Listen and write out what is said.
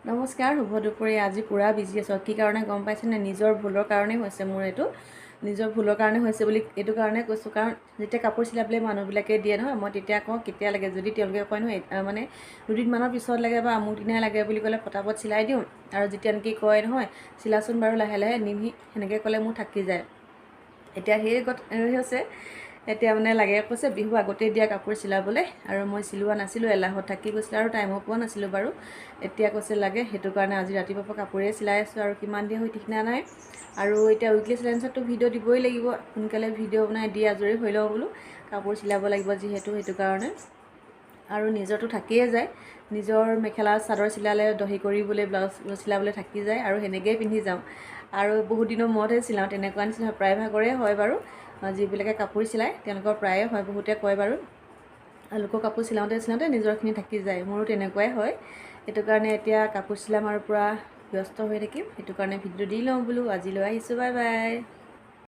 নমস্কাৰ, শুভ দুপৰীয়া। আজি পুৰা বিজি আছোঁ। কি কাৰণে গম পাইছেনে? নিজৰ ভুলৰ কাৰণেই হৈছে মোৰ এইটো। নিজৰ ভুলৰ কাৰণে হৈছে বুলি এইটো কাৰণে কৈছোঁ, কাৰণ যেতিয়া কাপোৰ চিলাবলৈ মানুহবিলাকে দিয়ে নহয়, মই তেতিয়া কওঁ কেতিয়া লাগে। যদি তেওঁলোকে কয় নহয় মানে দুদিনমানৰ পিছত লাগে বা আমুক দিনাই লাগে বুলি ক'লে পটাপট চিলাই দিওঁ। আৰু যেতিয়া নেকি কয় নহয় চিলাচোন বাৰু লাহে লাহে নিমহি, সেনেকৈ ক'লে মোৰ থাকি যায়। এতিয়া সেই হৈছে এতিয়া মানে লাগে কৈছে বিহু আগতেই দিয়া কাপোৰ চিলাবলৈ, আৰু মই চিলোৱা নাছিলোঁ, এলাহত থাকি গৈছিলে আৰু টাইমো পোৱা নাছিলোঁ বাৰু। এতিয়া কৈছে লাগে, সেইটো কাৰণে আজি ৰাতিপুৱাৰ পৰা কাপোৰেই চিলাই আছোঁ আৰু কিমান দিয়া হৈ ঠিক নাই। আৰু এতিয়া উইকলি চেলেঞ্জততো ভিডিঅ' দিবই লাগিব, সোনকালে ভিডিঅ' বনাই দি আজৰি হৈ লওঁ বোলো, কাপোৰ চিলাব লাগিব যিহেতু, সেইটো কাৰণে। আৰু নিজৰটো থাকিয়ে যায়, নিজৰ মেখেলা চাদৰ চিলালে দহি কৰিবলৈ, ব্লাউজ চিলাবলৈ থাকি যায় আৰু সেনেকৈয়ে পিন্ধি যাওঁ। আৰু বহুত দিনৰ মূৰতহে চিলাওঁ, তেনেকুৱা নিচিনা প্ৰায়ভাগৰে হয় বাৰু। যিবিলাকে কাপোৰ চিলায় তেওঁলোকৰ প্ৰায়ে হয়, বহুতে কয় বাৰু লোকৰ কাপোৰ চিলাওঁতে নিজৰখিনি থাকি যায়, মোৰো তেনেকুৱাই হয়। সেইটো কাৰণে এতিয়া কাপোৰ চিলাম আৰু পূৰা ব্যস্ত হৈ থাকিম, সেইটো কাৰণে ভিডিঅ' দি লওঁ বোলো। আজিলৈ আহিছোঁ, বাই বাই।